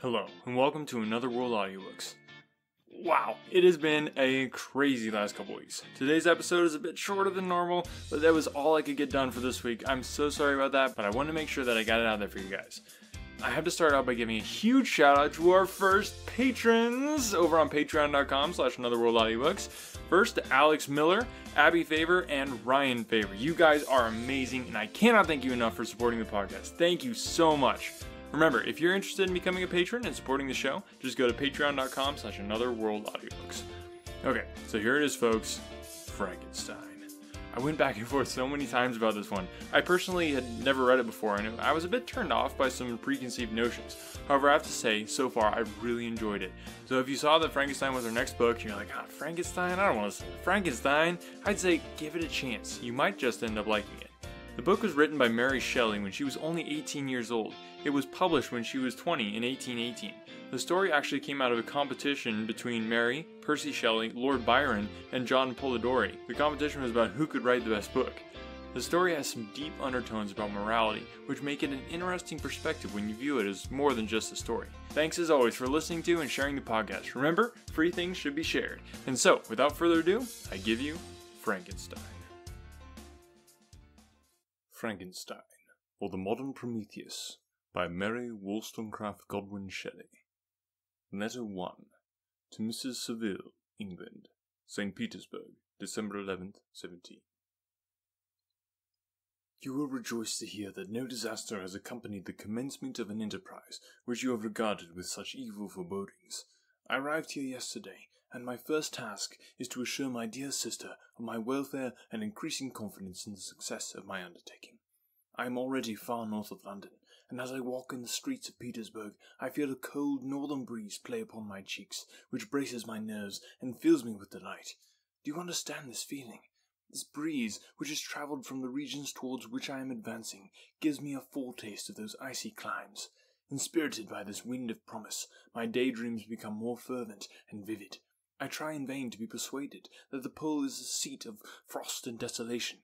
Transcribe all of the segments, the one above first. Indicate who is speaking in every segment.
Speaker 1: Hello, and welcome to Another World Audiobooks. Wow, it has been a crazy last couple weeks. Today's episode is a bit shorter than normal, but that was all I could get done for this week. I'm so sorry about that, but I wanted to make sure that I got it out there for you guys. I have to start out by giving a huge shout out to our first patrons over on patreon.com/anotherworldaudiobooks. First, Alex Miller, Abby Favor, and Ryan Favor. You guys are amazing, and I cannot thank you enough for supporting the podcast. Thank you so much. Remember, if you're interested in becoming a patron and supporting the show, just go to patreon.com/anotherworldaudiobooks. Okay, so here it is, folks. Frankenstein. I went back and forth so many times about this one. I personally had never read it before, and I was a bit turned off by some preconceived notions. However, I have to say, so far, I've really enjoyed it. So if you saw that Frankenstein was our next book, and you're like, Frankenstein? I don't want to listen to Frankenstein. I'd say give it a chance. You might just end up liking it. The book was written by Mary Shelley when she was only 18 years old. It was published when she was 20 in 1818. The story actually came out of a competition between Mary, Percy Shelley, Lord Byron, and John Polidori. The competition was about who could write the best book. The story has some deep undertones about morality, which make it an interesting perspective when you view it as more than just a story. Thanks as always for listening to and sharing the podcast. Remember, free things should be shared. And so, without further ado, I give you Frankenstein. Frankenstein, or the Modern Prometheus, by Mary Wollstonecraft Godwin Shelley. Letter 1. To Mrs. Saville, England, St. Petersburg, December 11th, 17. You will rejoice to hear that no disaster has accompanied the commencement of an enterprise which you have regarded with such evil forebodings. I arrived here yesterday, and my first task is to assure my dear sister of my welfare and increasing confidence in the success of my undertaking. I am already far north of London, and as I walk in the streets of Petersburg, I feel a cold northern breeze play upon my cheeks, which braces my nerves and fills me with delight. Do you understand this feeling? This breeze, which has travelled from the regions towards which I am advancing, gives me a foretaste of those icy climes. Inspirited by this wind of promise, my daydreams become more fervent and vivid. I try in vain to be persuaded that the pole is a seat of frost and desolation.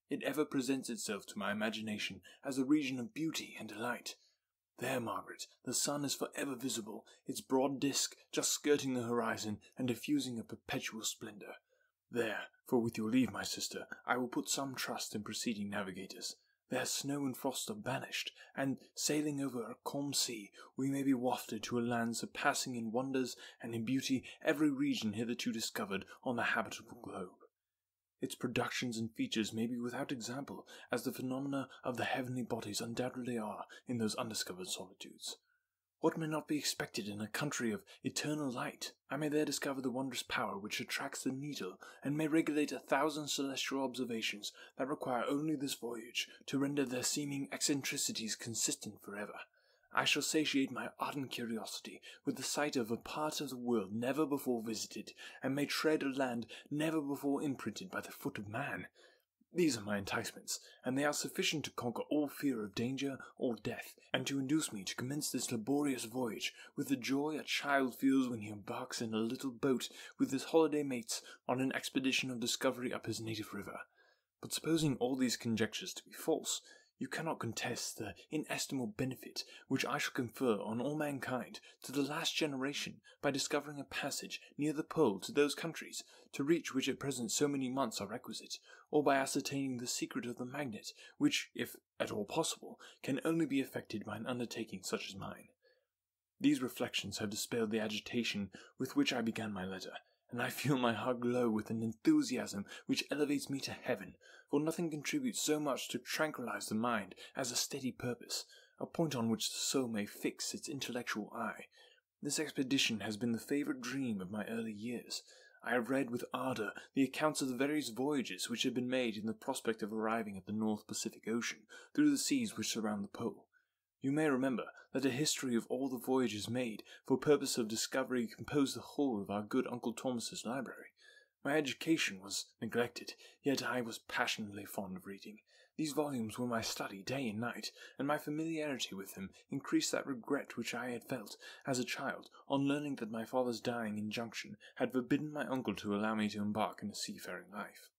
Speaker 1: It ever presents itself to my imagination as a region of beauty and delight. There, Margaret, the sun is forever visible, its broad disk just skirting the horizon and diffusing a perpetual splendour. There, for with your leave, my sister, I will put some trust in preceding navigators. There snow and frost are banished, and, sailing over a calm sea, we may be wafted to a land surpassing in wonders and in beauty every region hitherto discovered on the habitable globe. Its productions and features may be without example, as the phenomena of the heavenly bodies undoubtedly are in those undiscovered solitudes. What may not be expected in a country of eternal light? I may there discover the wondrous power which attracts the needle, and may regulate 1,000 celestial observations that require only this voyage to render their seeming eccentricities consistent forever. I shall satiate my ardent curiosity with the sight of a part of the world never before visited, and may tread a land never before imprinted by the foot of man. These are my enticements, and they are sufficient to conquer all fear of danger or death, and to induce me to commence this laborious voyage with the joy a child feels when he embarks in a little boat with his holiday mates on an expedition of discovery up his native river. But supposing all these conjectures to be false, you cannot contest the inestimable benefit which I shall confer on all mankind to the last generation by discovering a passage near the pole to those countries, to reach which at present so many months are requisite, or by ascertaining the secret of the magnet, which, if at all possible, can only be effected by an undertaking such as mine. These reflections have dispelled the agitation with which I began my letter, and I feel my heart glow with an enthusiasm which elevates me to heaven, for nothing contributes so much to tranquillize the mind as a steady purpose, a point on which the soul may fix its intellectual eye. This expedition has been the favourite dream of my early years. I have read with ardour the accounts of the various voyages which have been made in the prospect of arriving at the North Pacific Ocean through the seas which surround the pole. You may remember that a history of all the voyages made for purpose of discovery composed the whole of our good Uncle Thomas's library. My education was neglected, yet I was passionately fond of reading. These volumes were my study day and night, and my familiarity with them increased that regret which I had felt as a child on learning that my father's dying injunction had forbidden my uncle to allow me to embark in a seafaring life.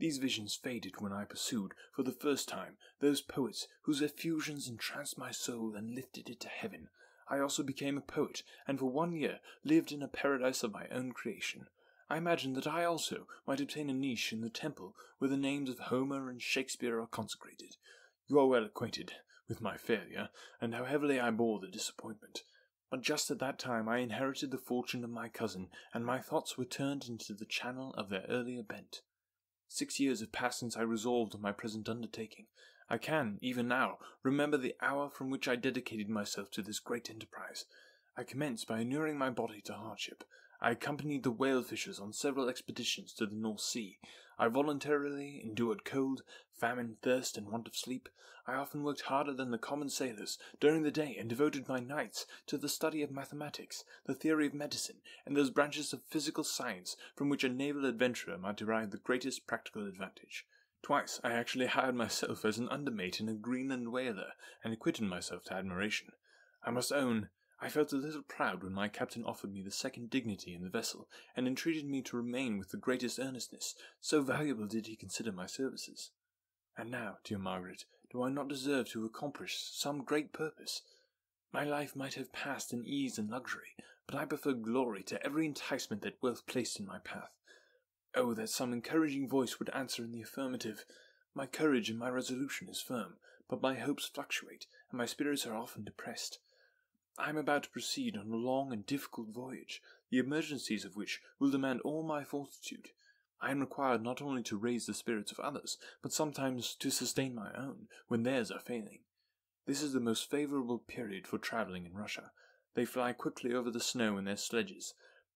Speaker 1: These visions faded when I pursued, for the first time, those poets whose effusions entranced my soul and lifted it to heaven. I also became a poet, and for 1 year lived in a paradise of my own creation. I imagined that I also might obtain a niche in the temple where the names of Homer and Shakespeare are consecrated. You are well acquainted with my failure, and how heavily I bore the disappointment. But just at that time I inherited the fortune of my cousin, and my thoughts were turned into the channel of their earlier bent. 6 years have passed since I resolved on my present undertaking. I can, even now, remember the hour from which I dedicated myself to this great enterprise. I commenced by inuring my body to hardship. I accompanied the whale fishers on several expeditions to the North Sea. I voluntarily endured cold, famine, thirst, and want of sleep. I often worked harder than the common sailors during the day, and devoted my nights to the study of mathematics, the theory of medicine, and those branches of physical science from which a naval adventurer might derive the greatest practical advantage. Twice I actually hired myself as an undermate in a Greenland whaler, and acquitted myself to admiration. I must own, I felt a little proud when my captain offered me the second dignity in the vessel, and entreated me to remain with the greatest earnestness, so valuable did he consider my services. And now, dear Margaret, do I not deserve to accomplish some great purpose? My life might have passed in ease and luxury, but I prefer glory to every enticement that wealth placed in my path. Oh, that some encouraging voice would answer in the affirmative! My courage and my resolution is firm, but my hopes fluctuate, and my spirits are often depressed. I am about to proceed on a long and difficult voyage, the emergencies of which will demand all my fortitude. I am required not only to raise the spirits of others, but sometimes to sustain my own, when theirs are failing. This is the most favourable period for travelling in Russia. They fly quickly over the snow in their sledges.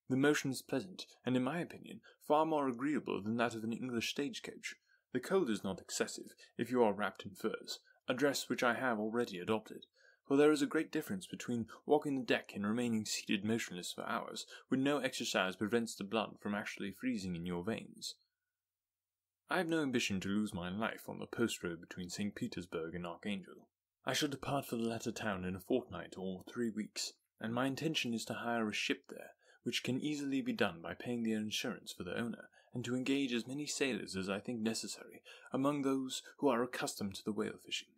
Speaker 1: The motion is pleasant, and in my opinion, far more agreeable than that of an English stagecoach. The cold is not excessive, if you are wrapped in furs, a dress which I have already adopted. For there is a great difference between walking the deck and remaining seated motionless for hours, when no exercise prevents the blood from actually freezing in your veins. I have no ambition to lose my life on the post road between St. Petersburg and Archangel. I shall depart for the latter town in a fortnight or 3 weeks, and my intention is to hire a ship there, which can easily be done by paying the insurance for the owner, and to engage as many sailors as I think necessary among those who are accustomed to the whale fishing.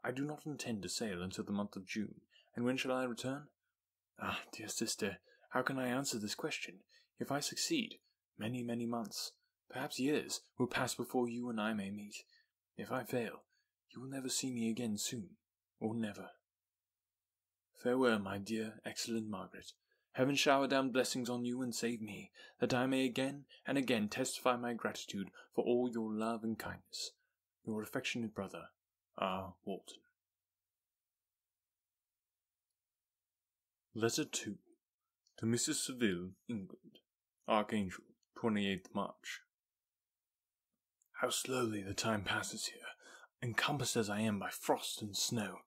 Speaker 1: I do not intend to sail until the month of June, and when shall I return? Ah, dear sister, how can I answer this question? If I succeed, many, many months, perhaps years, will pass before you and I may meet. If I fail, you will never see me again soon, or never. Farewell, my dear, excellent Margaret. Heaven shower down blessings on you and save me, that I may again and again testify my gratitude for all your love and kindness. Your affectionate brother, R. Walton. Letter 2. To Mrs. Saville, England. Archangel, 28th March. How slowly the time passes here, encompassed as I am by frost and snow,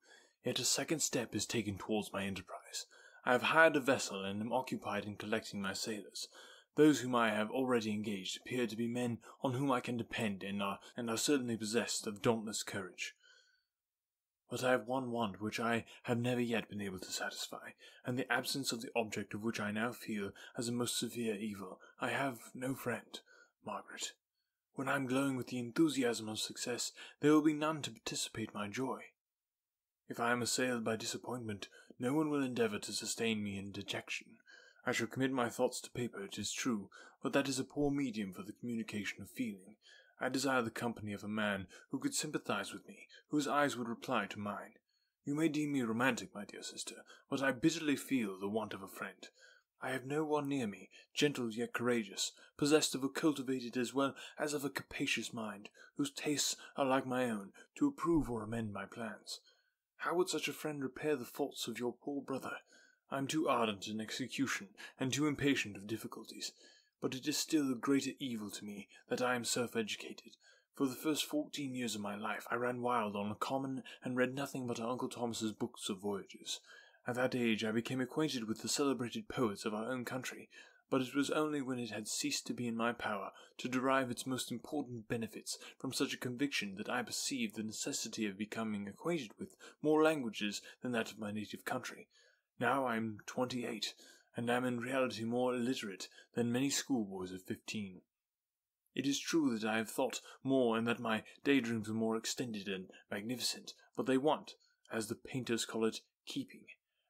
Speaker 1: yet a second step is taken towards my enterprise. I have hired a vessel and am occupied in collecting my sailors. Those whom I have already engaged appear to be men on whom I can depend and are certainly possessed of dauntless courage. But I have one want which I have never yet been able to satisfy, and the absence of the object of which I now feel as a most severe evil. I have no friend, Margaret. When I am glowing with the enthusiasm of success, there will be none to participate my joy. If I am assailed by disappointment, no one will endeavour to sustain me in dejection. I shall commit my thoughts to paper, it is true, but that is a poor medium for the communication of feeling. I desire the company of a man who could sympathize with me, whose eyes would reply to mine. You may deem me romantic, my dear sister, but I bitterly feel the want of a friend. I have no one near me, gentle yet courageous, possessed of a cultivated as well as of a capacious mind, whose tastes are like my own, to approve or amend my plans. How would such a friend repair the faults of your poor brother? I am too ardent in execution, and too impatient of difficulties. But it is still a greater evil to me that I am self-educated. For the first 14 years of my life I ran wild on a common, and read nothing but Uncle Thomas's books of voyages. At that age I became acquainted with the celebrated poets of our own country, but it was only when it had ceased to be in my power to derive its most important benefits from such a conviction that I perceived the necessity of becoming acquainted with more languages than that of my native country. Now I am 28, and am in reality more illiterate than many schoolboys of 15. It is true that I have thought more and that my daydreams are more extended and magnificent, but they want, as the painters call it, keeping,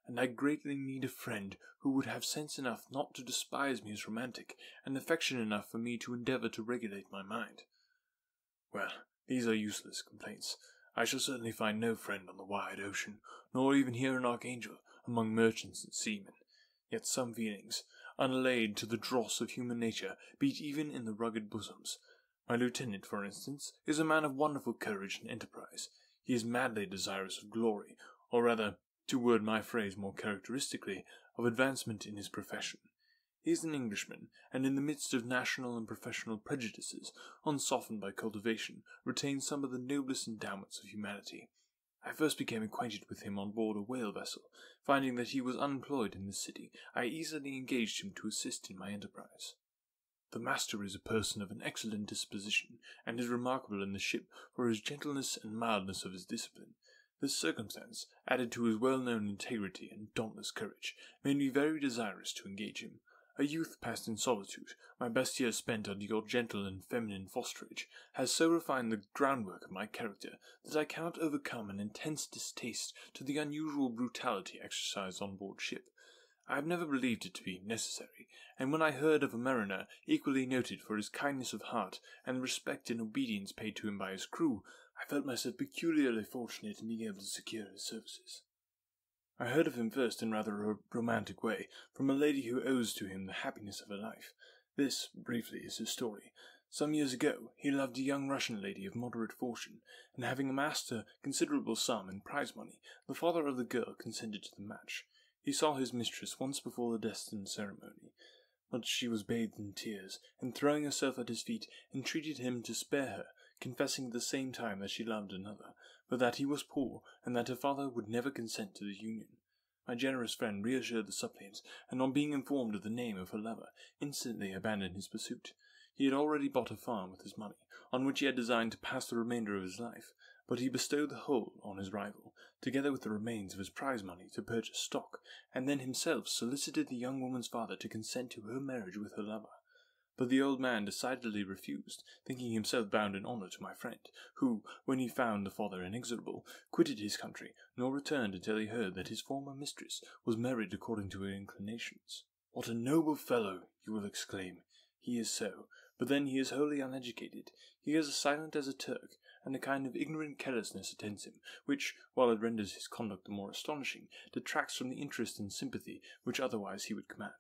Speaker 1: and I greatly need a friend who would have sense enough not to despise me as romantic, and affection enough for me to endeavour to regulate my mind. Well, these are useless complaints. I shall certainly find no friend on the wide ocean, nor even here in Archangel, among merchants and seamen. Yet some feelings, unallayed to the dross of human nature, beat even in the rugged bosoms. My lieutenant, for instance, is a man of wonderful courage and enterprise. He is madly desirous of glory, or rather, to word my phrase more characteristically, of advancement in his profession. He is an Englishman, and in the midst of national and professional prejudices, unsoftened by cultivation, retains some of the noblest endowments of humanity. I first became acquainted with him on board a whale vessel. Finding that he was unemployed in this city, I easily engaged him to assist in my enterprise. The master is a person of an excellent disposition, and is remarkable in the ship for his gentleness and mildness of his discipline. This circumstance, added to his well-known integrity and dauntless courage, made me very desirous to engage him. A youth passed in solitude, my best years spent under your gentle and feminine fosterage, has so refined the groundwork of my character that I cannot overcome an intense distaste to the unusual brutality exercised on board ship. I have never believed it to be necessary, and when I heard of a mariner equally noted for his kindness of heart and the respect and obedience paid to him by his crew, I felt myself peculiarly fortunate in being able to secure his services. I heard of him first in rather a romantic way, from a lady who owes to him the happiness of her life. This, briefly, is his story. Some years ago, he loved a young Russian lady of moderate fortune, and having amassed a considerable sum in prize money, the father of the girl consented to the match. He saw his mistress once before the destined ceremony, but she was bathed in tears, and throwing herself at his feet, entreated him to spare her, confessing at the same time that she loved another, but that he was poor, and that her father would never consent to the union. My generous friend reassured the suppliant, and on being informed of the name of her lover, instantly abandoned his pursuit. He had already bought a farm with his money, on which he had designed to pass the remainder of his life, but he bestowed the whole on his rival, together with the remains of his prize money to purchase stock, and then himself solicited the young woman's father to consent to her marriage with her lover. But the old man decidedly refused, thinking himself bound in honour to my friend, who, when he found the father inexorable, quitted his country, nor returned until he heard that his former mistress was married according to her inclinations. What a noble fellow, you will exclaim. He is so, but then he is wholly uneducated. He is as silent as a Turk, and a kind of ignorant carelessness attends him, which, while it renders his conduct the more astonishing, detracts from the interest and sympathy which otherwise he would command.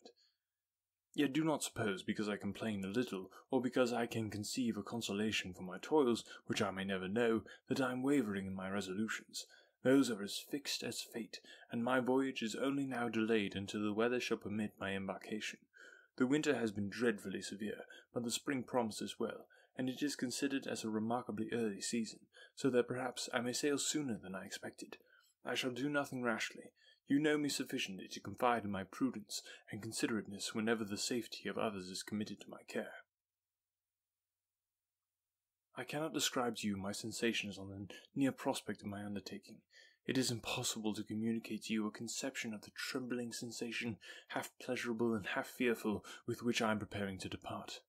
Speaker 1: Yet do not suppose, because I complain a little, or because I can conceive a consolation for my toils, which I may never know, that I am wavering in my resolutions. Those are as fixed as fate, and my voyage is only now delayed until the weather shall permit my embarkation. The winter has been dreadfully severe, but the spring promises well, and it is considered as a remarkably early season, so that perhaps I may sail sooner than I expected. I shall do nothing rashly. You know me sufficiently to confide in my prudence and considerateness whenever the safety of others is committed to my care. I cannot describe to you my sensations on the near prospect of my undertaking. It is impossible to communicate to you a conception of the trembling sensation, half pleasurable and half fearful, with which I am preparing to depart.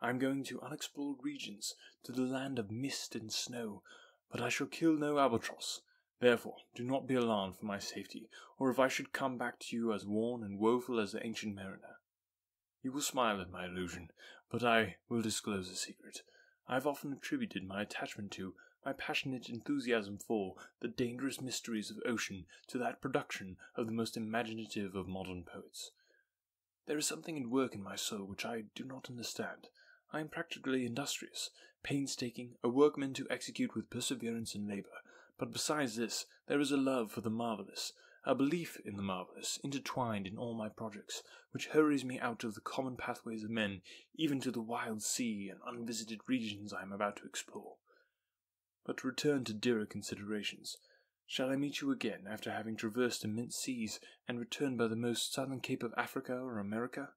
Speaker 1: I am going to unexplored regions, to the land of mist and snow, but I shall kill no albatross. Therefore, do not be alarmed for my safety, or if I should come back to you as worn and woeful as the ancient mariner. You will smile at my illusion, but I will disclose a secret. I have often attributed my attachment to, my passionate enthusiasm for, the dangerous mysteries of ocean to that production of the most imaginative of modern poets. There is something at work in my soul which I do not understand. I am practically industrious, painstaking, a workman to execute with perseverance and labour. But besides this, there is a love for the marvellous, a belief in the marvellous, intertwined in all my projects, which hurries me out of the common pathways of men, even to the wild sea and unvisited regions I am about to explore. But to return to dearer considerations. Shall I meet you again after having traversed immense seas, and return by the most southern cape of Africa or America?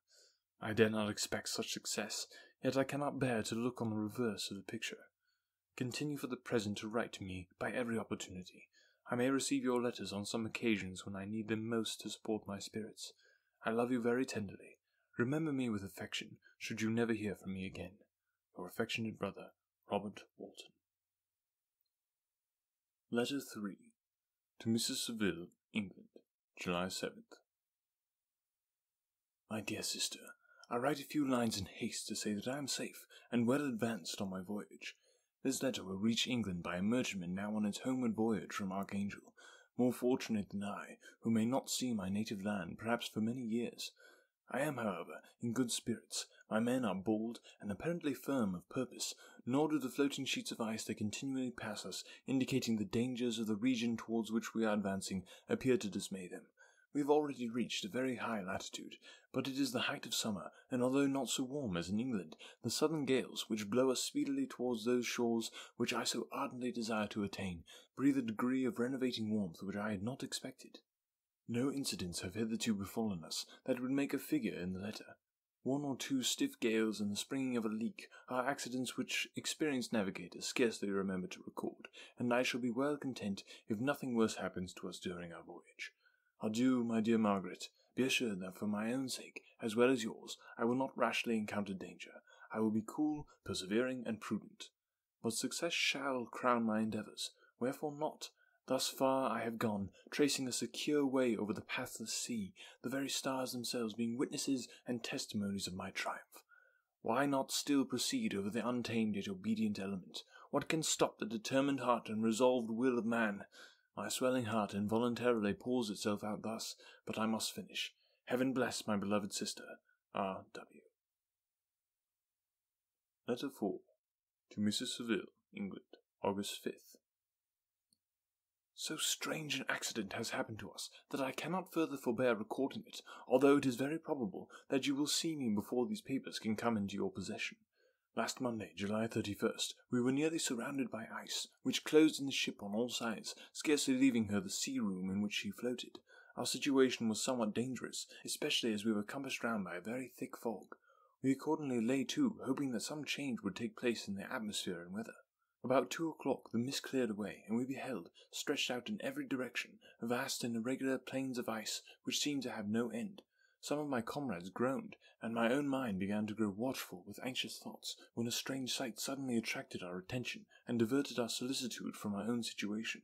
Speaker 1: I dare not expect such success, yet I cannot bear to look on the reverse of the picture. Continue for the present to write to me by every opportunity. I may receive your letters on some occasions when I need them most to support my spirits. I love you very tenderly. Remember me with affection, should you never hear from me again. Your affectionate brother, Robert Walton. Letter 3. To Mrs. Saville, England, July 7th. My dear sister, I write a few lines in haste to say that I am safe and well advanced on my voyage. This letter will reach England by a merchantman now on its homeward voyage from Archangel, more fortunate than I, who may not see my native land perhaps for many years. I am, however, in good spirits. My men are bold and apparently firm of purpose, nor do the floating sheets of ice that continually pass us, indicating the dangers of the region towards which we are advancing, appear to dismay them. We have already reached a very high latitude, but it is the height of summer, and although not so warm as in England, the southern gales, which blow us speedily towards those shores which I so ardently desire to attain, breathe a degree of renovating warmth which I had not expected. No incidents have hitherto befallen us that would make a figure in the letter. One or two stiff gales and the springing of a leak are accidents which experienced navigators scarcely remember to record, and I shall be well content if nothing worse happens to us during our voyage. Adieu, my dear Margaret. Be assured that for my own sake, as well as yours, I will not rashly encounter danger. I will be cool, persevering, and prudent. But success shall crown my endeavours. Wherefore not? Thus far I have gone, tracing a secure way over the pathless sea, the very stars themselves being witnesses and testimonies of my triumph. Why not still proceed over the untamed yet obedient element? What can stop the determined heart and resolved will of man? My swelling heart involuntarily pours itself out thus, but I must finish. Heaven bless my beloved sister, R.W. Letter 4. To Mrs. Saville, England, August 5th. So strange an accident has happened to us that I cannot further forbear recording it, although it is very probable that you will see me before these papers can come into your possession. Last Monday, July 31st, we were nearly surrounded by ice, which closed in the ship on all sides, scarcely leaving her the sea-room in which she floated. Our situation was somewhat dangerous, especially as we were compassed round by a very thick fog. We accordingly lay to, hoping that some change would take place in the atmosphere and weather. About 2 o'clock the mist cleared away, and we beheld, stretched out in every direction, vast and irregular plains of ice, which seemed to have no end. Some of my comrades groaned, and my own mind began to grow watchful with anxious thoughts, when a strange sight suddenly attracted our attention, and diverted our solicitude from our own situation.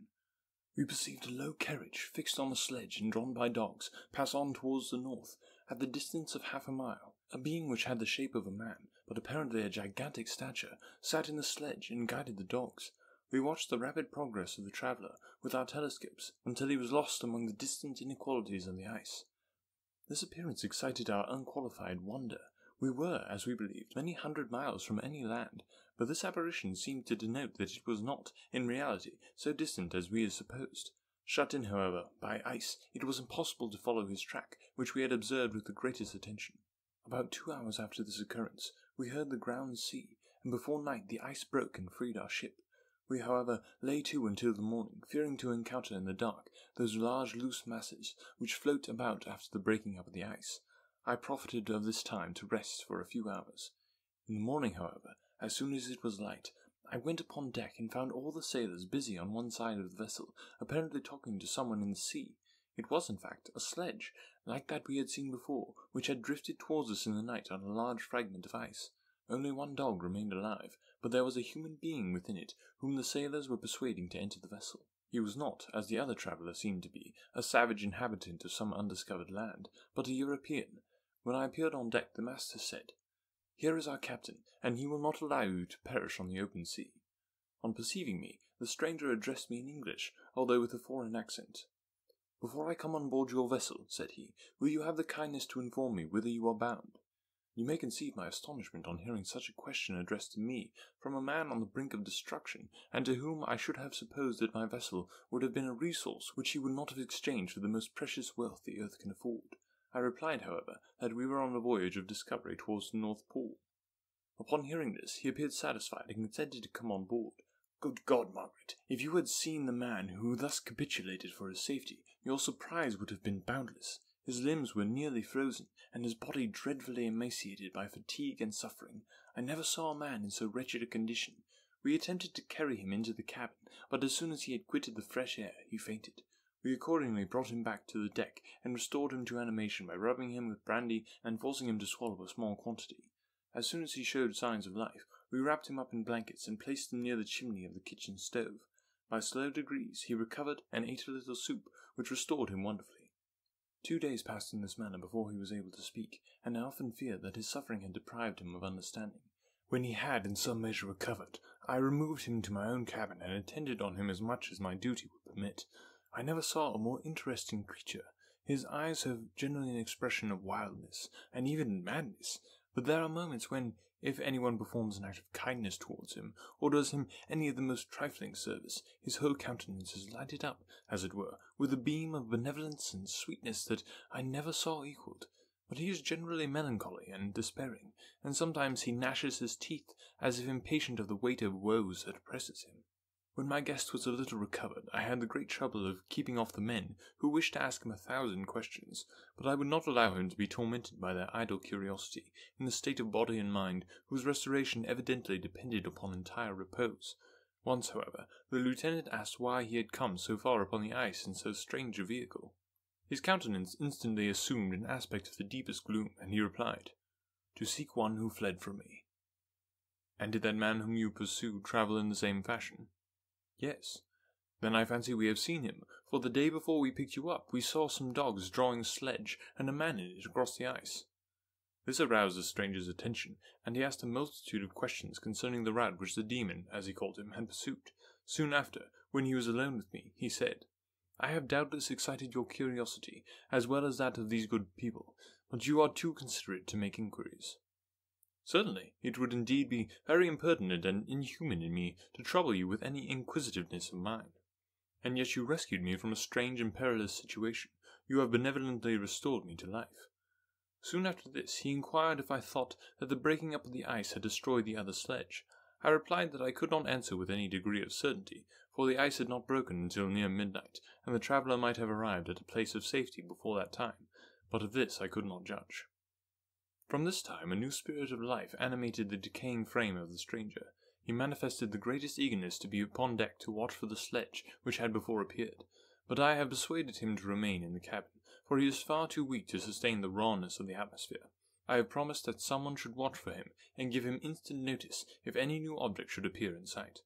Speaker 1: We perceived a low carriage, fixed on a sledge and drawn by dogs, pass on towards the north. At the distance of half a mile, a being which had the shape of a man, but apparently a gigantic stature, sat in the sledge and guided the dogs. We watched the rapid progress of the traveller with our telescopes until he was lost among the distant inequalities of the ice. This appearance excited our unqualified wonder. We were, as we believed, many hundred miles from any land, but this apparition seemed to denote that it was not, in reality, so distant as we had supposed. Shut in, however, by ice, it was impossible to follow his track, which we had observed with the greatest attention. About 2 hours after this occurrence, we heard the ground sea, and before night the ice broke and freed our ship. We, however, lay to until the morning, fearing to encounter in the dark those large loose masses which float about after the breaking up of the ice. I profited of this time to rest for a few hours. In the morning, however, as soon as it was light, I went upon deck and found all the sailors busy on one side of the vessel, apparently talking to someone in the sea. It was, in fact, a sledge, like that we had seen before, which had drifted towards us in the night on a large fragment of ice. Only one dog remained alive, but there was a human being within it, whom the sailors were persuading to enter the vessel. He was not, as the other traveller seemed to be, a savage inhabitant of some undiscovered land, but a European. When I appeared on deck, the master said, "Here is our captain, and he will not allow you to perish on the open sea." On perceiving me, the stranger addressed me in English, although with a foreign accent. "Before I come on board your vessel," said he, "will you have the kindness to inform me whither you are bound?" You may conceive my astonishment on hearing such a question addressed to me, from a man on the brink of destruction, and to whom I should have supposed that my vessel would have been a resource which he would not have exchanged for the most precious wealth the earth can afford. I replied, however, that we were on a voyage of discovery towards the North Pole. Upon hearing this, he appeared satisfied and consented to come on board. Good God, Margaret, if you had seen the man who thus capitulated for his safety, your surprise would have been boundless. His limbs were nearly frozen, and his body dreadfully emaciated by fatigue and suffering. I never saw a man in so wretched a condition. We attempted to carry him into the cabin, but as soon as he had quitted the fresh air, he fainted. We accordingly brought him back to the deck, and restored him to animation by rubbing him with brandy and forcing him to swallow a small quantity. As soon as he showed signs of life, We wrapped him up in blankets and placed him near the chimney of the kitchen stove. By slow degrees he recovered and ate a little soup, which restored him wonderfully. 2 days passed in this manner before he was able to speak, and I often feared that his suffering had deprived him of understanding. When he had in some measure recovered, I removed him to my own cabin and attended on him as much as my duty would permit. I never saw a more interesting creature. His eyes have generally an expression of wildness, and even madness, but there are moments when, if anyone performs an act of kindness towards him, or does him any of the most trifling service, his whole countenance is lighted up, as it were, with a beam of benevolence and sweetness that I never saw equalled. But he is generally melancholy and despairing, and sometimes he gnashes his teeth, as if impatient of the weight of woes that oppresses him. When my guest was a little recovered, I had the great trouble of keeping off the men, who wished to ask him 1,000 questions, but I would not allow him to be tormented by their idle curiosity, in the state of body and mind whose restoration evidently depended upon entire repose. Once, however, the lieutenant asked why he had come so far upon the ice in so strange a vehicle. His countenance instantly assumed an aspect of the deepest gloom, and he replied, "To seek one who fled from me." "And did that man whom you pursued travel in the same fashion?" "Yes." "Then I fancy we have seen him, for the day before we picked you up, we saw some dogs drawing a sledge, and a man in it across the ice." This aroused the stranger's attention, and he asked a multitude of questions concerning the route which the demon, as he called him, had pursued. Soon after, when he was alone with me, he said, "I have doubtless excited your curiosity, as well as that of these good people, but you are too considerate to make inquiries." "Certainly, it would indeed be very impertinent and inhuman in me to trouble you with any inquisitiveness of mine. And yet you rescued me from a strange and perilous situation. You have benevolently restored me to life." Soon after this, he inquired if I thought that the breaking up of the ice had destroyed the other sledge. I replied that I could not answer with any degree of certainty, for the ice had not broken until near midnight, and the traveller might have arrived at a place of safety before that time, but of this I could not judge. From this time a new spirit of life animated the decaying frame of the stranger. He manifested the greatest eagerness to be upon deck to watch for the sledge which had before appeared, but I have persuaded him to remain in the cabin, for he is far too weak to sustain the rawness of the atmosphere. I have promised that someone should watch for him, and give him instant notice if any new object should appear in sight.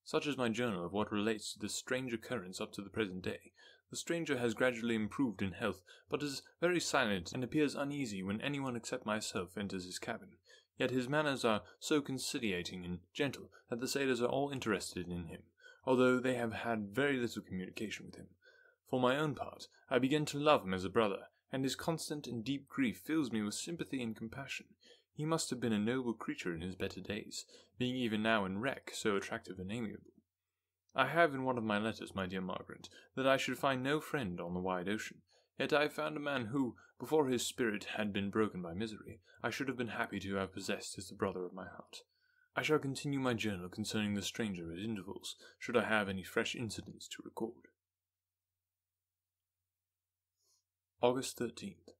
Speaker 1: Such is my journal of what relates to this strange occurrence up to the present day. The stranger has gradually improved in health, but is very silent and appears uneasy when anyone except myself enters his cabin. Yet his manners are so conciliating and gentle that the sailors are all interested in him, although they have had very little communication with him. For my own part, I begin to love him as a brother, and his constant and deep grief fills me with sympathy and compassion. He must have been a noble creature in his better days, being even now in wreck, so attractive and amiable. I have in one of my letters, my dear Margaret, that I should find no friend on the wide ocean, yet I have found a man who, before his spirit had been broken by misery, I should have been happy to have possessed as the brother of my heart. I shall continue my journal concerning the stranger at intervals, should I have any fresh incidents to record. August 13th.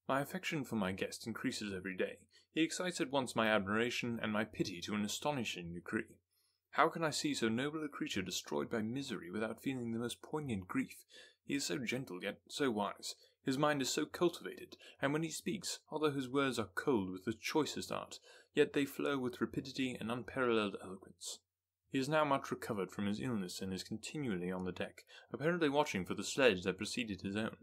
Speaker 1: My affection for my guest increases every day. He excites at once my admiration and my pity to an astonishing degree. How can I see so noble a creature destroyed by misery without feeling the most poignant grief? He is so gentle, yet so wise. His mind is so cultivated, and when he speaks, although his words are cold with the choicest art, yet they flow with rapidity and unparalleled eloquence. He is now much recovered from his illness and is continually on the deck, apparently watching for the sledge that preceded his own.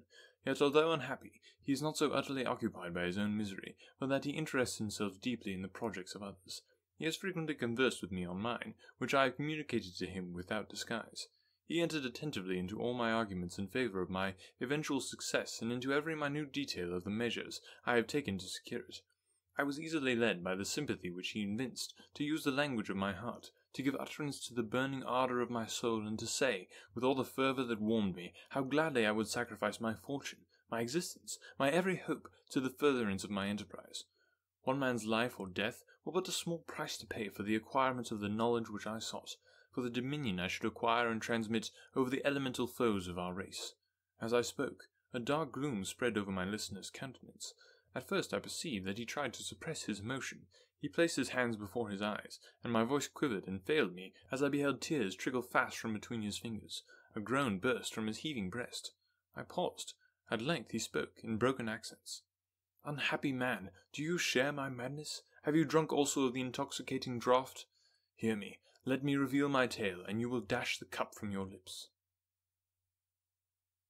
Speaker 1: Yet although unhappy, he is not so utterly occupied by his own misery, but that he interests himself deeply in the projects of others. He has frequently conversed with me on mine, which I have communicated to him without disguise. He entered attentively into all my arguments in favour of my eventual success, and into every minute detail of the measures I have taken to secure it. I was easily led by the sympathy which he evinced to use the language of my heart, to give utterance to the burning ardour of my soul, and to say, with all the fervour that warmed me, how gladly I would sacrifice my fortune, my existence, my every hope, to the furtherance of my enterprise. One man's life or death were but a small price to pay for the acquirement of the knowledge which I sought, for the dominion I should acquire and transmit over the elemental foes of our race. As I spoke, a dark gloom spread over my listener's countenance. At first I perceived that he tried to suppress his emotion. He placed his hands before his eyes, and my voice quivered and failed me as I beheld tears trickle fast from between his fingers. A groan burst from his heaving breast. I paused. At length he spoke, in broken accents. "Unhappy man, do you share my madness? Have you drunk also of the intoxicating draught? Hear me, let me reveal my tale, and you will dash the cup from your lips."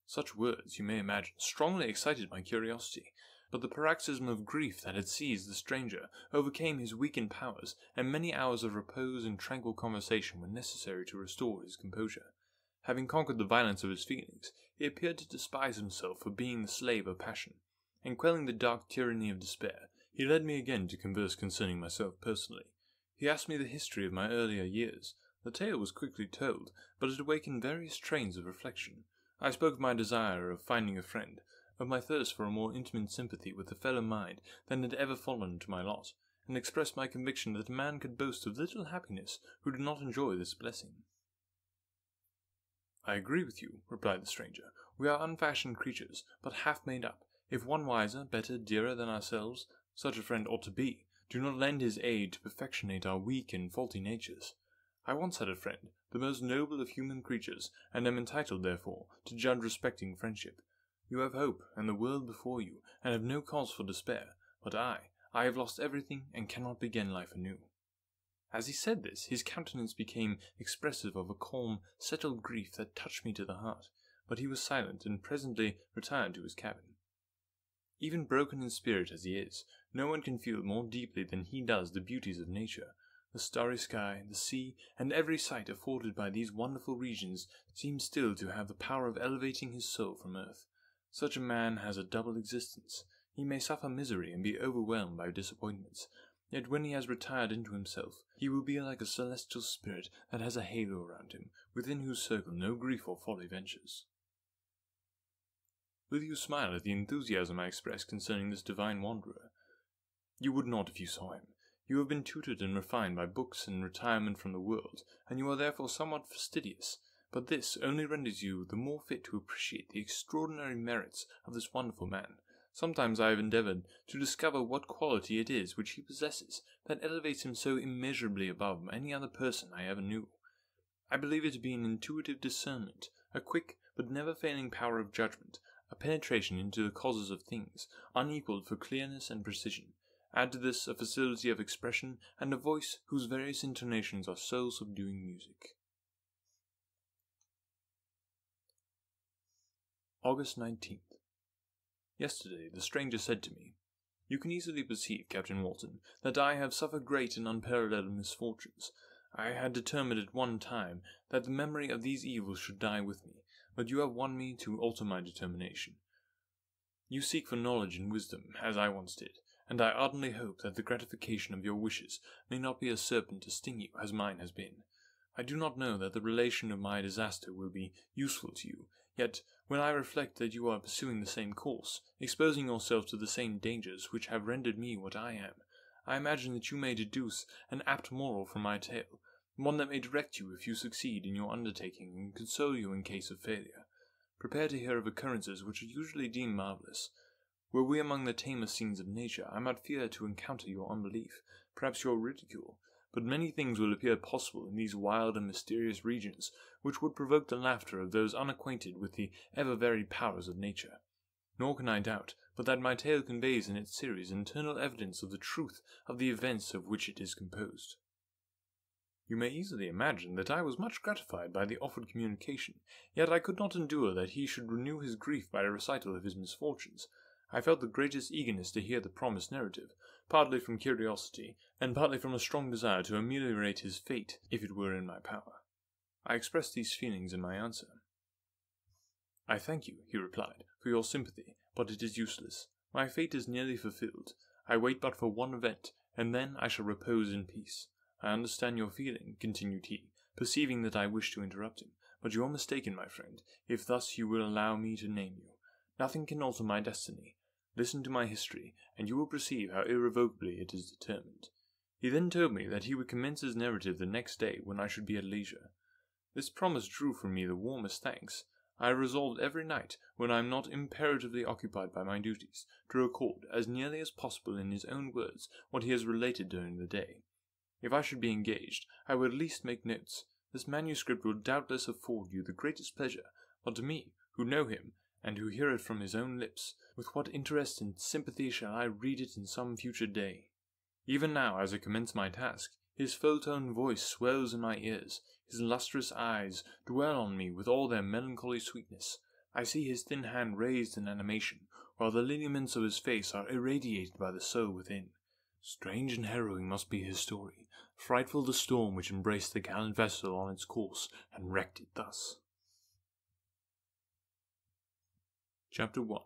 Speaker 1: Such words, you may imagine, strongly excited my curiosity, but the paroxysm of grief that had seized the stranger overcame his weakened powers, and many hours of repose and tranquil conversation were necessary to restore his composure. Having conquered the violence of his feelings, he appeared to despise himself for being the slave of passion, and quelling the dark tyranny of despair, he led me again to converse concerning myself personally. He asked me the history of my earlier years. The tale was quickly told, but it awakened various trains of reflection. I spoke of my desire of finding a friend, of my thirst for a more intimate sympathy with a fellow mind than had ever fallen to my lot, and expressed my conviction that a man could boast of little happiness who did not enjoy this blessing. "I agree with you," replied the stranger. "We are unfashioned creatures, but half made up. If one wiser, better, dearer than ourselves, such a friend ought to be, do not lend his aid to perfectionate our weak and faulty natures. I once had a friend, the most noble of human creatures, and am entitled, therefore, to judge respecting friendship. You have hope and the world before you, and have no cause for despair, but I have lost everything and cannot begin life anew." As he said this, his countenance became expressive of a calm, settled grief that touched me to the heart, but he was silent, and presently retired to his cabin. Even broken in spirit as he is, no one can feel more deeply than he does the beauties of nature. The starry sky, the sea, and every sight afforded by these wonderful regions seem still to have the power of elevating his soul from earth. Such a man has a double existence. He may suffer misery and be overwhelmed by disappointments, yet when he has retired into himself, he will be like a celestial spirit that has a halo around him, within whose circle no grief or folly ventures. Will you smile at the enthusiasm I express concerning this divine wanderer? You would not if you saw him. You have been tutored and refined by books and retirement from the world, and you are therefore somewhat fastidious, but this only renders you the more fit to appreciate the extraordinary merits of this wonderful man. Sometimes I have endeavoured to discover what quality it is which he possesses that elevates him so immeasurably above any other person I ever knew. I believe it to be an intuitive discernment, a quick but never failing power of judgment, a penetration into the causes of things, unequalled for clearness and precision. Add to this a facility of expression, and a voice whose various intonations are soul-subduing music. August 19th. Yesterday the stranger said to me, "You can easily perceive, Captain Walton, that I have suffered great and unparalleled misfortunes. I had determined at one time that the memory of these evils should die with me, but you have won me to alter my determination. You seek for knowledge and wisdom, as I once did, and I ardently hope that the gratification of your wishes may not be a serpent to sting you, as mine has been. I do not know that the relation of my disaster will be useful to you, yet when I reflect that you are pursuing the same course, exposing yourself to the same dangers which have rendered me what I am, I imagine that you may deduce an apt moral from my tale, one that may direct you if you succeed in your undertaking and console you in case of failure. Prepare to hear of occurrences which are usually deemed marvellous. Were we among the tamer scenes of nature, I might fear to encounter your unbelief, perhaps your ridicule, but many things will appear possible in these wild and mysterious regions, which would provoke the laughter of those unacquainted with the ever-varied powers of nature. Nor can I doubt but that my tale conveys in its series internal evidence of the truth of the events of which it is composed." You may easily imagine that I was much gratified by the offered communication, yet I could not endure that he should renew his grief by a recital of his misfortunes. I felt the greatest eagerness to hear the promised narrative, partly from curiosity, and partly from a strong desire to ameliorate his fate, if it were in my power. I expressed these feelings in my answer. "I thank you," he replied, "for your sympathy, but it is useless. My fate is nearly fulfilled. I wait but for one event, and then I shall repose in peace. I understand your feeling," continued he, perceiving that I wished to interrupt him, "but you are mistaken, my friend, if thus you will allow me to name you. Nothing can alter my destiny. Listen to my history, and you will perceive how irrevocably it is determined." He then told me that he would commence his narrative the next day when I should be at leisure. This promise drew from me the warmest thanks. I resolved every night, when I am not imperatively occupied by my duties, to record, as nearly as possible in his own words, what he has related during the day. If I should be engaged, I would at least make notes. This manuscript will doubtless afford you the greatest pleasure, but to me, who know him, and who hear it from his own lips, with what interest and sympathy shall I read it in some future day? Even now, as I commence my task, his full-toned voice swells in my ears, his lustrous eyes dwell on me with all their melancholy sweetness. I see his thin hand raised in animation, while the lineaments of his face are irradiated by the soul within. Strange and harrowing must be his story, frightful the storm which embraced the gallant vessel on its course, and wrecked it thus. Chapter 1.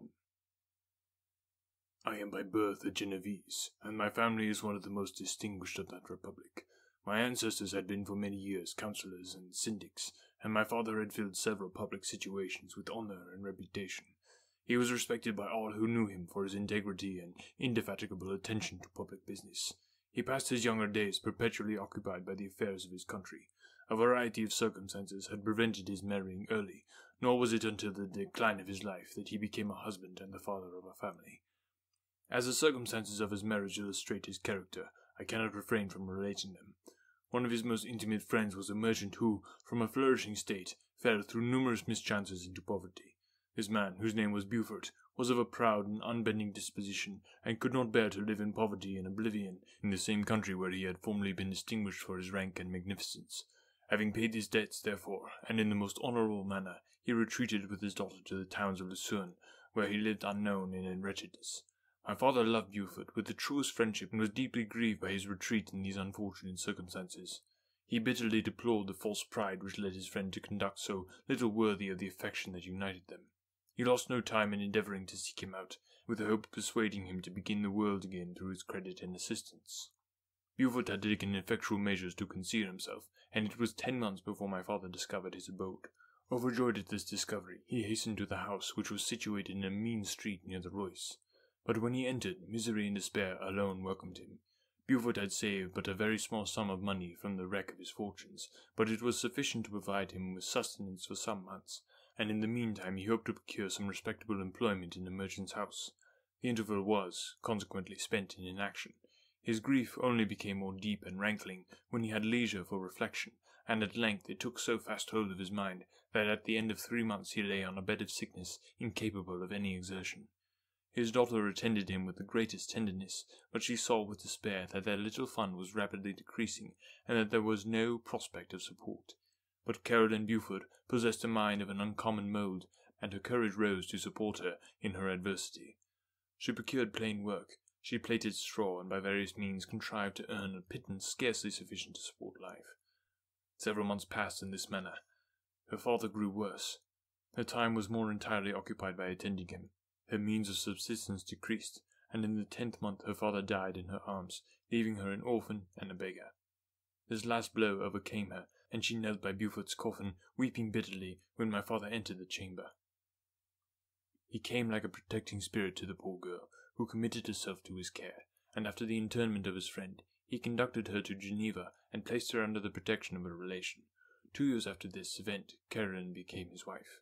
Speaker 1: I am by birth a Genevese, and my family is one of the most distinguished of that republic. My ancestors had been for many years councillors and syndics, and my father had filled several public situations with honour and reputation. He was respected by all who knew him for his integrity and indefatigable attention to public business. He passed his younger days perpetually occupied by the affairs of his country. A variety of circumstances had prevented his marrying early, nor was it until the decline of his life that he became a husband and the father of a family. As the circumstances of his marriage illustrate his character, I cannot refrain from relating them. One of his most intimate friends was a merchant who, from a flourishing state, fell through numerous mischances into poverty. This man, whose name was Beaufort, was of a proud and unbending disposition, and could not bear to live in poverty and oblivion in the same country where he had formerly been distinguished for his rank and magnificence. Having paid his debts, therefore, and in the most honourable manner, he retreated with his daughter to the towns of Lucerne, where he lived unknown and in wretchedness. My father loved Beaufort with the truest friendship, and was deeply grieved by his retreat in these unfortunate circumstances. He bitterly deplored the false pride which led his friend to conduct so little worthy of the affection that united them. He lost no time in endeavouring to seek him out, with the hope of persuading him to begin the world again through his credit and assistance. Beaufort had taken effectual measures to conceal himself, and it was 10 months before my father discovered his abode. Overjoyed at this discovery, he hastened to the house, which was situated in a mean street near the Royce. But when he entered, misery and despair alone welcomed him. Beaufort had saved but a very small sum of money from the wreck of his fortunes, but it was sufficient to provide him with sustenance for some months, and in the meantime he hoped to procure some respectable employment in the merchant's house. The interval was, consequently, spent in inaction. His grief only became more deep and rankling when he had leisure for reflection, and at length it took so fast hold of his mind that at the end of 3 months he lay on a bed of sickness, incapable of any exertion. His daughter attended him with the greatest tenderness, but she saw with despair that their little fund was rapidly decreasing, and that there was no prospect of support. But Caroline Beaufort possessed a mind of an uncommon mould, and her courage rose to support her in her adversity. She procured plain work, she plaited straw, and by various means contrived to earn a pittance scarcely sufficient to support life. Several months passed in this manner. Her father grew worse. Her time was more entirely occupied by attending him. Her means of subsistence decreased, and in the 10th month her father died in her arms, leaving her an orphan and a beggar. This last blow overcame her, and she knelt by Beaufort's coffin, weeping bitterly, when my father entered the chamber. He came like a protecting spirit to the poor girl, who committed herself to his care, and after the interment of his friend, he conducted her to Geneva, and placed her under the protection of a relation. 2 years after this event, Caroline became his wife.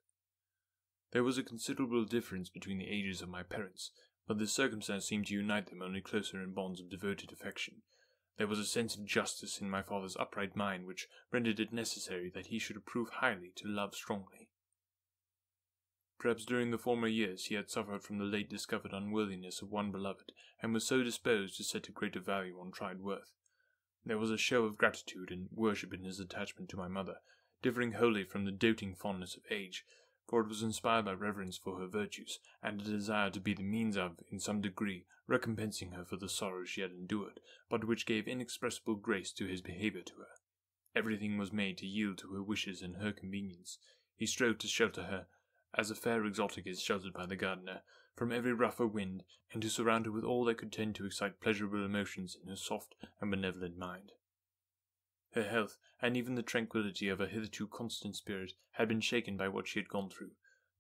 Speaker 1: There was a considerable difference between the ages of my parents, but this circumstance seemed to unite them only closer in bonds of devoted affection. There was a sense of justice in my father's upright mind which rendered it necessary that he should approve highly to love strongly. Perhaps during the former years he had suffered from the late discovered unworthiness of one beloved, and was so disposed to set a greater value on tried worth. There was a show of gratitude and worship in his attachment to my mother, differing wholly from the doting fondness of age, for it was inspired by reverence for her virtues, and a desire to be the means of, in some degree, recompensing her for the sorrows she had endured, but which gave inexpressible grace to his behaviour to her. Everything was made to yield to her wishes and her convenience. He strove to shelter her, as a fair exotic is sheltered by the gardener, from every rougher wind, and to surround her with all that could tend to excite pleasurable emotions in her soft and benevolent mind. Her health, and even the tranquillity of her hitherto constant spirit, had been shaken by what she had gone through.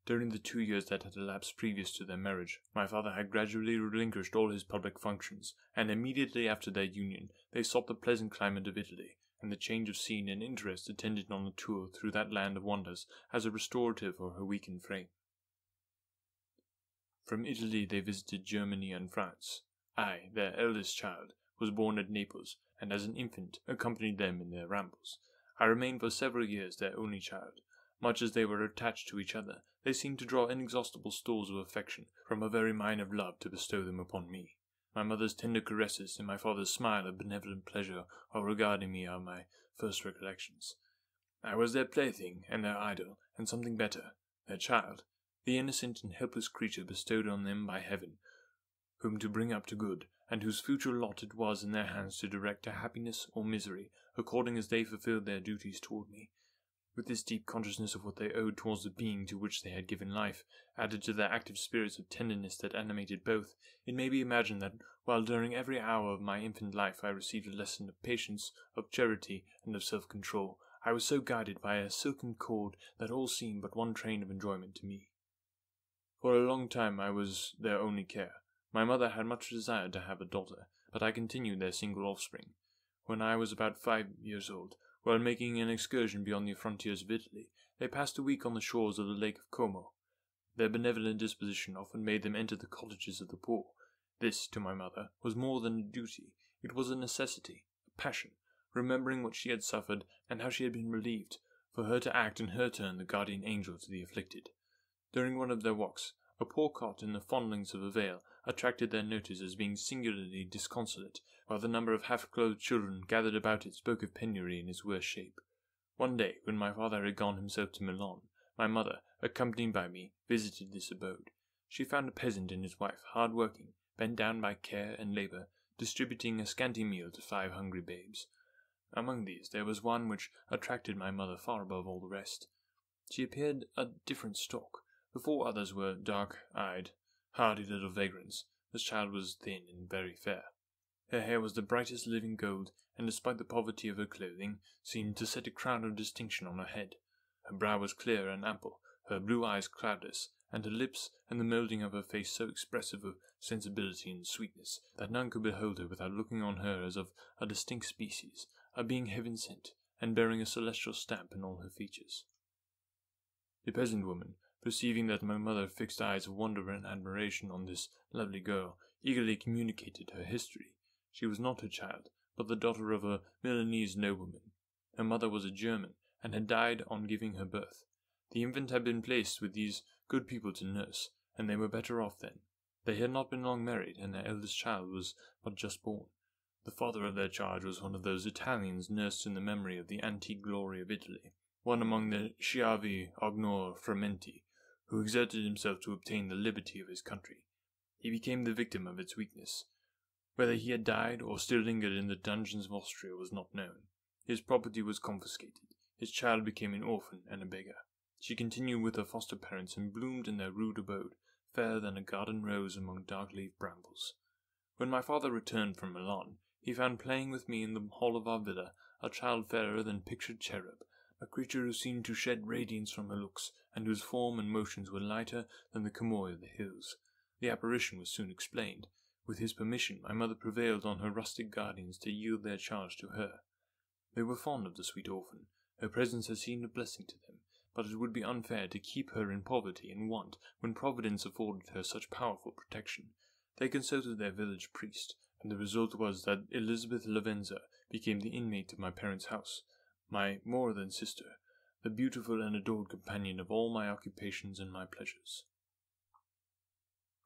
Speaker 1: During the 2 years that had elapsed previous to their marriage, my father had gradually relinquished all his public functions, and immediately after their union they sought the pleasant climate of Italy, and the change of scene and interest attendant on the tour through that land of wonders as a restorative for her weakened frame. From Italy they visited Germany and France. I, their eldest child, was born at Naples, and as an infant accompanied them in their rambles. I remained for several years their only child. Much as they were attached to each other, they seemed to draw inexhaustible stores of affection from a very mine of love to bestow them upon me. My mother's tender caresses and my father's smile of benevolent pleasure while regarding me are my first recollections. I was their plaything and their idol, and something better, their child, the innocent and helpless creature bestowed on them by heaven, whom to bring up to good, and whose future lot it was in their hands to direct to happiness or misery, according as they fulfilled their duties toward me. With this deep consciousness of what they owed towards the being to which they had given life, added to their active spirits of tenderness that animated both, it may be imagined that, while during every hour of my infant life I received a lesson of patience, of charity, and of self-control, I was so guided by a silken cord that all seemed but one train of enjoyment to me. For a long time I was their only care. My mother had much desired to have a daughter, but I continued their single offspring. When I was about 5 years old, while making an excursion beyond the frontiers of Italy, they passed a week on the shores of the Lake of Como. Their benevolent disposition often made them enter the cottages of the poor. This, to my mother, was more than a duty. It was a necessity, a passion, remembering what she had suffered and how she had been relieved, for her to act in her turn the guardian angel to the afflicted. During one of their walks, a poor cot in the fondlings of a vale attracted their notice as being singularly disconsolate, while the number of half-clothed children gathered about it spoke of penury in its worst shape. One day, when my father had gone himself to Milan, my mother, accompanied by me, visited this abode. She found a peasant and his wife hard working, bent down by care and labour, distributing a scanty meal to 5 hungry babes. Among these there was one which attracted my mother far above all the rest. She appeared a different stock. The 4 others were dark-eyed, hardy little vagrants. This child was thin and very fair. Her hair was the brightest living gold, and despite the poverty of her clothing, seemed to set a crown of distinction on her head. Her brow was clear and ample, her blue eyes cloudless, and her lips and the moulding of her face so expressive of sensibility and sweetness, that none could behold her without looking on her as of a distinct species, a being heaven-sent, and bearing a celestial stamp in all her features. The peasant woman, perceiving that my mother fixed eyes of wonder and admiration on this lovely girl, eagerly communicated her history. She was not her child, but the daughter of a Milanese nobleman. Her mother was a German, and had died on giving her birth. The infant had been placed with these good people to nurse, and they were better off then. They had not been long married, and their eldest child was but just born. The father of their charge was one of those Italians nursed in the memory of the antique glory of Italy, one among the Schiavi Ognor Frementi, who exerted himself to obtain the liberty of his country. He became the victim of its weakness. Whether he had died or still lingered in the dungeons of Austria was not known. His property was confiscated. His child became an orphan and a beggar. She continued with her foster parents and bloomed in their rude abode, fairer than a garden rose among dark-leaved brambles. When my father returned from Milan, he found playing with me in the hall of our villa a child fairer than pictured cherub, a creature who seemed to shed radiance from her looks, and whose form and motions were lighter than the chamois of the hills. The apparition was soon explained. With his permission, my mother prevailed on her rustic guardians to yield their charge to her. They were fond of the sweet orphan. Her presence had seemed a blessing to them, but it would be unfair to keep her in poverty and want when Providence afforded her such powerful protection. They consulted their village priest, and the result was that Elizabeth Lavenza became the inmate of my parents' house, my more than sister, the beautiful and adored companion of all my occupations and my pleasures.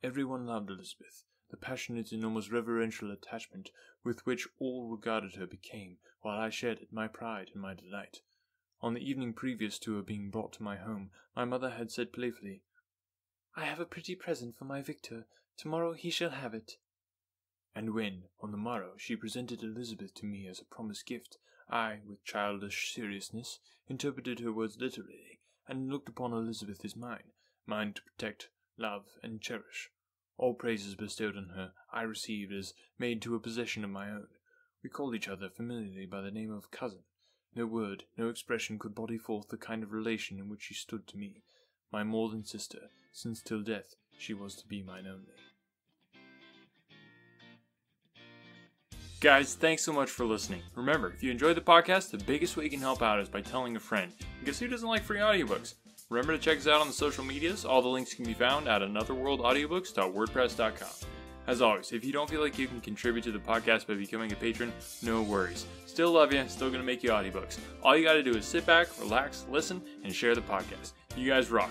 Speaker 1: Everyone loved Elizabeth. The passionate and almost reverential attachment with which all regarded her became, while I shared it, my pride and my delight. On the evening previous to her being brought to my home, my mother had said playfully, "I have a pretty present for my Victor. Tomorrow he shall have it." And when, on the morrow, she presented Elizabeth to me as a promised gift, I, with childish seriousness, interpreted her words literally, and looked upon Elizabeth as mine to protect, love, and cherish. All praises bestowed on her I received as made to a possession of my own. We called each other familiarly by the name of cousin. No word, no expression could body forth the kind of relation in which she stood to me, my more than sister, since till death she was to be mine only. Guys, thanks so much for listening. Remember, if you enjoyed the podcast, the biggest way you can help out is by telling a friend, because who doesn't like free audiobooks? Remember to check us out on the social medias. All the links can be found at anotherworldaudiobooks.wordpress.com. As always, if you don't feel like you can contribute to the podcast by becoming a patron, no worries. Still love you, still gonna make you audiobooks. All you gotta do is sit back, relax, listen, and share the podcast. You guys rock.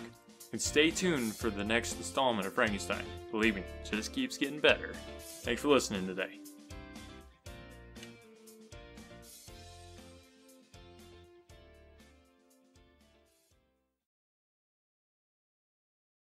Speaker 1: And stay tuned for the next installment of Frankenstein. Believe me, it just keeps getting better. Thanks for listening today.